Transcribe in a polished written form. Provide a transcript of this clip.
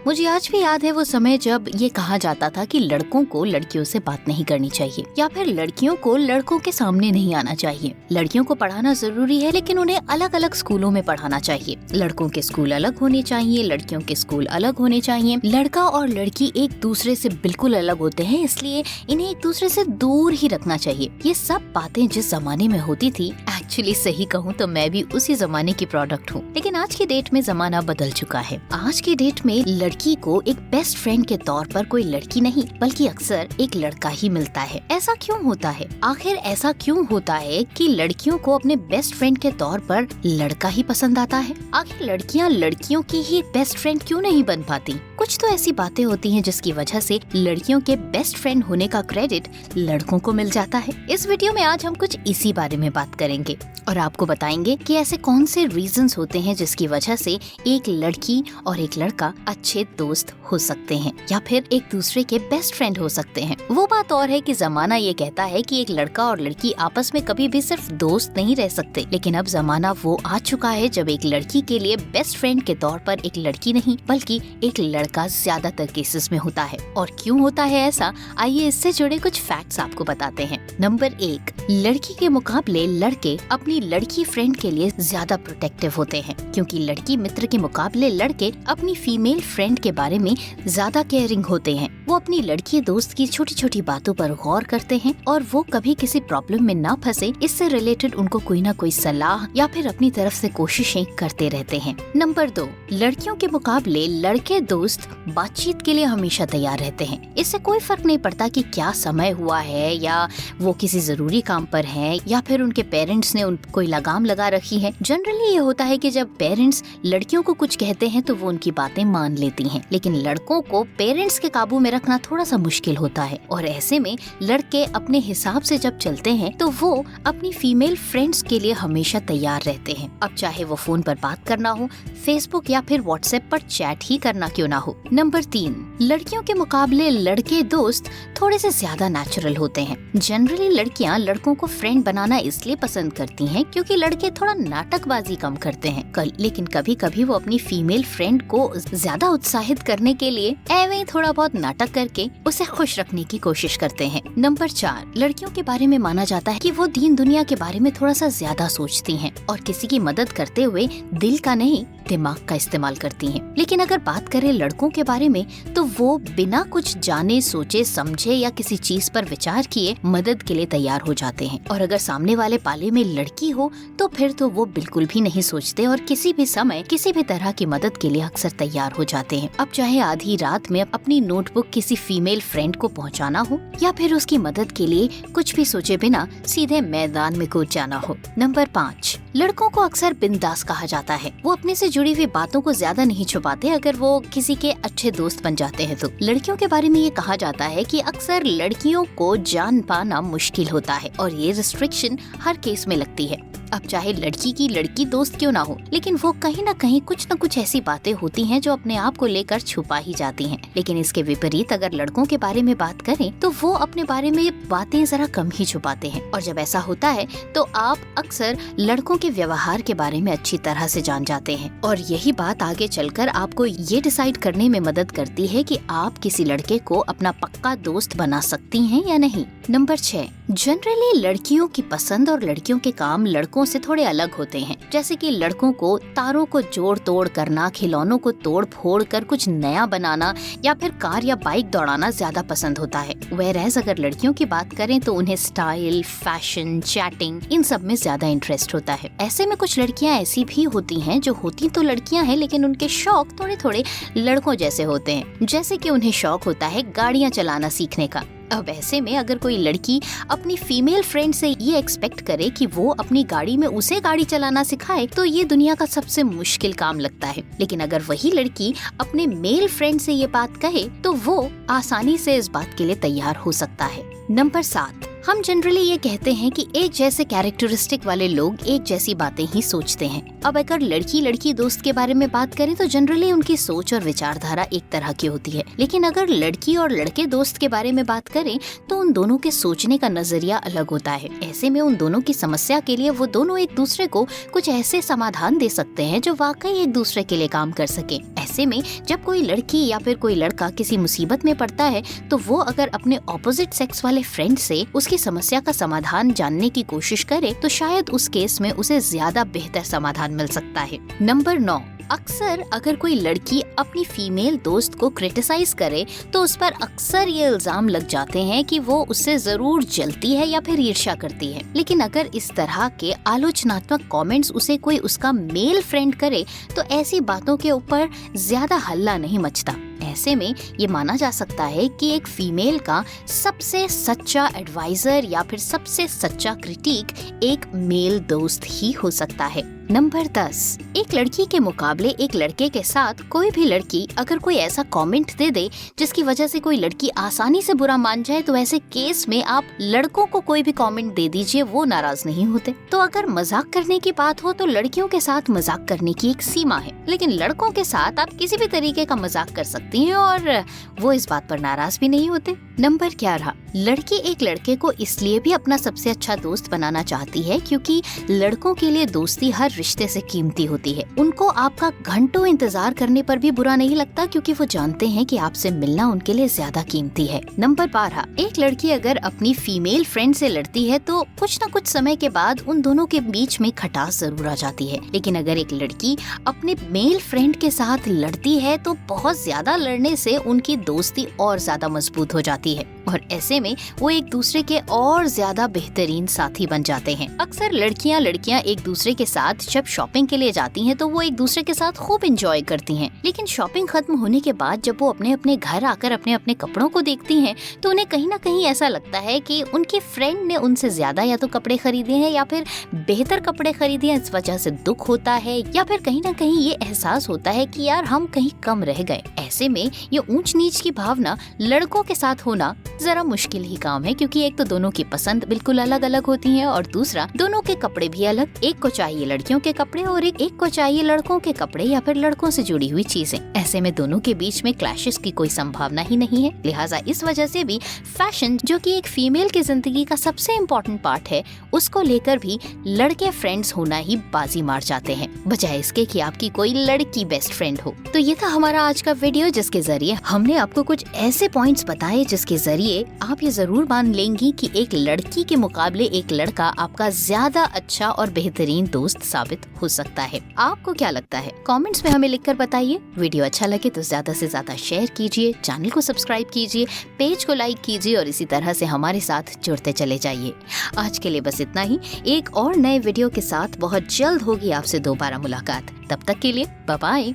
मुझे आज भी याद है वो समय जब ये कहा जाता था कि लड़कों को लड़कियों से बात नहीं करनी चाहिए या फिर लड़कियों को लड़कों के सामने नहीं आना चाहिए। लड़कियों को पढ़ाना जरूरी है लेकिन उन्हें अलग अलग स्कूलों में पढ़ाना चाहिए। लड़कों के स्कूल अलग होने चाहिए, लड़कियों के स्कूल अलग होने चाहिए। लड़का और लड़की एक दूसरे से बिल्कुल अलग होते हैं, इसलिए इन्हें एक दूसरे से दूर ही रखना चाहिए। ये सब बातें जिस जमाने में होती थी, एक्चुअली सही कहूँ तो मैं भी उसी जमाने की प्रोडक्ट हूँ। लेकिन आज की डेट में जमाना बदल चुका है। आज की डेट में लड़की को एक बेस्ट फ्रेंड के तौर पर कोई लड़की नहीं बल्कि अक्सर एक लड़का ही मिलता है। ऐसा क्यों होता है? आखिर ऐसा क्यों होता है कि लड़कियों को अपने बेस्ट फ्रेंड के तौर पर लड़का ही पसंद आता है? आखिर लड़कियां लड़कियों की ही बेस्ट फ्रेंड क्यों नहीं बन पाती? कुछ तो ऐसी बातें होती हैं जिसकी वजह से लड़कियों के बेस्ट फ्रेंड होने का क्रेडिट लड़कों को मिल जाता है। इस वीडियो में आज हम कुछ इसी बारे में बात करेंगे और आपको बताएंगे कि ऐसे कौन से रीजंस होते हैं जिसकी वजह से एक लड़की और एक लड़का अच्छे दोस्त हो सकते हैं या फिर एक दूसरे के बेस्ट फ्रेंड हो सकते हैं। वो बात और है कि जमाना ये कहता है कि एक लड़का और लड़की आपस में कभी भी सिर्फ दोस्त नहीं रह सकते, लेकिन अब जमाना वो आ चुका है जब एक लड़की के लिए बेस्ट फ्रेंड के तौर पर एक लड़की नहीं बल्कि एक लड़का ज्यादातर केसेस में होता है। और क्यों होता है ऐसा, आइए इससे जुड़े कुछ फैक्ट्स आपको बताते हैं। नंबर 1, लड़की के मुकाबले लड़के अपनी लड़की फ्रेंड के लिए ज्यादा प्रोटेक्टिव होते हैं, क्योंकि लड़की मित्र के मुकाबले लड़के अपनी फीमेल फ्रेंड के बारे में ज्यादा केयरिंग होते हैं। वो अपनी लड़की दोस्त की छोटी छोटी बातों पर गौर करते हैं और वो कभी किसी प्रॉब्लम में ना फंसे, इससे रिलेटेड उनको कोई ना कोई सलाह या फिर अपनी तरफ से कोशिशें करते रहते हैं। नंबर 2, लड़कियों के मुकाबले लड़के दोस्त बातचीत के लिए हमेशा तैयार रहते हैं। इससे कोई फर्क नहीं पड़ता कि क्या समय हुआ है या वो किसी जरूरी काम पर हैं या फिर उनके पेरेंट्स ने उन कोई लगाम लगा रखी है। जनरली ये होता है कि जब पेरेंट्स लड़कियों को कुछ कहते हैं तो वो उनकी बातें मान लेती हैं, लेकिन लड़कों को पेरेंट्स के काबू में रखना थोड़ा सा मुश्किल होता है और ऐसे में लड़के अपने हिसाब से जब चलते हैं तो वो अपनी फीमेल फ्रेंड्स के लिए हमेशा तैयार रहते हैं। अब चाहे वो फोन पर बात करना हो, फेसबुक या फिर व्हाट्सएप पर चैट ही करना क्यों ना हो। नंबर 3, लड़कियों के मुकाबले लड़के दोस्त थोड़े से ज्यादा नेचुरल होते हैं। जनरली लड़कियां लड़कों को फ्रेंड बनाना इसलिए पसंद करती हैं क्योंकि लड़के थोड़ा नाटकबाजी कम करते हैं, लेकिन कभी कभी वो अपनी फीमेल फ्रेंड को ज्यादा उत्साहित करने के लिए एवं थोड़ा बहुत नाटक करके उसे खुश रखने की कोशिश करते हैं। नंबर 4, लड़कियों के बारे में माना जाता है कि वो दीन दुनिया के बारे में थोड़ा सा ज्यादा सोचती हैं और किसी की मदद करते हुए दिल का नहीं दिमाग का इस्तेमाल करती हैं। लेकिन अगर बात करें लड़कों के बारे में तो वो बिना कुछ जाने सोचे समझे या किसी चीज पर विचार किए मदद के लिए तैयार हो जाते हैं, और अगर सामने वाले पाले में लड़की हो तो फिर तो वो बिल्कुल भी नहीं सोचते और किसी भी समय किसी भी तरह की मदद के लिए अक्सर तैयार हो जाते हैं। अब चाहे आधी रात में अपनी नोटबुक किसी फीमेल फ्रेंड को पहुंचाना हो या फिर उसकी मदद के लिए कुछ भी सोचे बिना सीधे मैदान में कूद जाना हो। नंबर 5, लड़कों को अक्सर बिंदास कहा जाता है। वो अपने से जुड़ी हुई बातों को ज्यादा नहीं छुपाते अगर वो किसी के अच्छे दोस्त बन जाते हैं तो। लड़कियों के बारे में ये कहा जाता है कि अक्सर लड़कियों को जान पाना मुश्किल होता है और ये रिस्ट्रिक्शन हर केस में लगती है। अब चाहे लड़की की लड़की दोस्त क्यों ना हो, लेकिन वो कहीं ना कहीं कुछ न कुछ ऐसी बातें होती हैं जो अपने आप को लेकर छुपा ही जाती हैं। लेकिन इसके विपरीत अगर लड़कों के बारे में बात करें तो वो अपने बारे में बातें जरा कम ही छुपाते हैं, और जब ऐसा होता है तो आप अक्सर लड़कों के व्यवहार के बारे में अच्छी तरह से जान जाते हैं, और यही बात आगे चलकर आपको ये डिसाइड करने में मदद करती है कि आप किसी लड़के को अपना पक्का दोस्त बना सकती हैं या नहीं। नंबर 6, जनरली लड़कियों की पसंद और लड़कियों के काम लड़कों से थोड़े अलग होते हैं। जैसे कि लड़कों को तारों को जोड़ तोड़ करना, खिलौनों को तोड़ फोड़ कर कुछ नया बनाना या फिर कार या बाइक दौड़ाना ज्यादा पसंद होता है। whereas अगर लड़कियों की बात करें तो उन्हें स्टाइल, फैशन, चैटिंग इन सब में ज्यादा इंटरेस्ट होता है। ऐसे में कुछ लड़कियां ऐसी भी होती हैं जो होती तो लड़कियां हैं लेकिन उनके शौक थोड़े थोड़े लड़कों जैसे होते हैं। जैसे कि उन्हें शौक होता है गाड़ियां चलाना सीखने का। अब ऐसे में अगर कोई लड़की अपनी फीमेल फ्रेंड से ये एक्सपेक्ट करे कि वो अपनी गाड़ी में उसे गाड़ी चलाना सिखाए तो ये दुनिया का सबसे मुश्किल काम लगता है। लेकिन अगर वही लड़की अपने मेल फ्रेंड से ये बात कहे तो वो आसानी से इस बात के लिए तैयार हो सकता है। नंबर 7, हम जनरली ये कहते हैं कि एक जैसे कैरेक्टरिस्टिक वाले लोग एक जैसी बातें ही सोचते हैं। अब अगर लड़की लड़की दोस्त के बारे में बात करें तो जनरली उनकी सोच और विचारधारा एक तरह की होती है, लेकिन अगर लड़की और लड़के दोस्त के बारे में बात करें तो उन दोनों के सोचने का नजरिया अलग होता है। ऐसे में उन दोनों की समस्या के लिए वो दोनों एक दूसरे को कुछ ऐसे समाधान दे सकते हैं जो वाकई एक दूसरे के लिए काम कर सके। ऐसे में जब कोई लड़की या फिर कोई लड़का किसी मुसीबत में पड़ता है तो वो अगर अपने ऑपोजिट सेक्स वाले फ्रेंड से उसकी समस्या का समाधान जानने की कोशिश करे तो शायद उस केस में उसे ज्यादा बेहतर समाधान मिल सकता है। नंबर 9, अक्सर अगर कोई लड़की अपनी फीमेल दोस्त को क्रिटिसाइज करे तो उस पर अक्सर ये इल्जाम लग जाते हैं कि वो उससे जरूर जलती है या फिर ईर्ष्या करती है। लेकिन अगर इस तरह के आलोचनात्मक कमेंट्स उसे कोई उसका मेल फ्रेंड करे तो ऐसी बातों के ऊपर ज्यादा हल्ला नहीं मचता। ऐसे में ये माना जा सकता है कि एक फीमेल का सबसे सच्चा एडवाइजर या फिर सबसे सच्चा क्रिटिक एक मेल दोस्त ही हो सकता है। नंबर 10, एक लड़की के मुकाबले एक लड़के के साथ कोई भी लड़की अगर कोई ऐसा कमेंट दे दे जिसकी वजह से कोई लड़की आसानी से बुरा मान जाए तो ऐसे केस में आप लड़कों को कोई भी कमेंट दे दीजिए, वो नाराज नहीं होते। तो अगर मजाक करने की बात हो तो लड़कियों के साथ मजाक करने की एक सीमा है, लेकिन लड़कों के साथ आप किसी भी तरीके का मजाक कर सकती हैं और वो इस बात पर नाराज भी नहीं होते। नंबर 11, लड़की एक लड़के को इसलिए भी अपना सबसे अच्छा दोस्त बनाना चाहती है क्योंकि लड़कों के लिए दोस्ती हर रिश्ते से कीमती होती है। उनको आपका घंटों इंतजार करने पर भी बुरा नहीं लगता क्योंकि वो जानते हैं कि आपसे मिलना उनके लिए ज्यादा कीमती है। नंबर 12, एक लड़की अगर अपनी फीमेल फ्रेंड से लड़ती है तो कुछ न कुछ समय के बाद उन दोनों के बीच में खटास जरूर आ जाती है, लेकिन अगर एक लड़की अपने मेल फ्रेंड के साथ लड़ती है तो बहुत ज्यादा लड़ने से उनकी दोस्ती और ज्यादा मजबूत हो जाती है और ऐसे में वो एक दूसरे के और ज्यादा बेहतरीन साथी बन जाते हैं। अक्सर लड़कियां एक दूसरे के साथ जब शॉपिंग के लिए जाती हैं तो वो एक दूसरे के साथ खूब एंजॉय करती हैं, लेकिन शॉपिंग खत्म होने के बाद जब वो अपने अपने घर आकर अपने अपने कपड़ों को देखती हैं तो उन्हें कहीं ना कहीं ऐसा लगता है कि उनकी फ्रेंड ने उनसे ज्यादा या तो कपड़े खरीदे हैं या फिर बेहतर कपड़े खरीदे हैं। इस वजह से दुख होता है या फिर कहीं ना कहीं ये एहसास होता है कि यार हम कहीं कम रह गए। ऐसे में ये ऊंच नीच की भावना लड़कों के साथ होना जरा मुश्किल ही काम है क्योंकि एक तो दोनों की पसंद बिल्कुल अलग अलग होती है और दूसरा दोनों के कपड़े भी अलग। एक को चाहिए लड़कियों के कपड़े और एक को चाहिए लड़कों के कपड़े या फिर लड़कों से जुड़ी हुई चीजें। ऐसे में दोनों के बीच में क्लैशेस की कोई संभावना ही नहीं है। लिहाजा इस वजह से भी फैशन, जो कि एक फीमेल की जिंदगी का सबसे इम्पोर्टेंट पार्ट है, उसको लेकर भी लड़के फ्रेंड्स होना ही बाजी मार जाते हैं बजाय इसके कि आपकी कोई लड़की बेस्ट फ्रेंड हो। तो ये था हमारा आज का वीडियो जिसके जरिए हमने आपको कुछ ऐसे पॉइंट्स बताए जिसके जरिए आप ये जरूर मान लेंगी कि एक लड़की के मुकाबले एक लड़का आपका ज्यादा अच्छा और बेहतरीन दोस्त साबित हो सकता है। आपको क्या लगता है? कमेंट्स में हमें लिखकर बताइए। वीडियो अच्छा लगे तो ज्यादा से ज्यादा शेयर कीजिए, चैनल को सब्सक्राइब कीजिए, पेज को लाइक कीजिए और इसी तरह से हमारे साथ जुड़ते चले जाइए। आज के लिए बस इतना ही। एक और नए वीडियो के साथ बहुत जल्द होगी आपसे दोबारा मुलाकात। तब तक के लिए बाय बाय।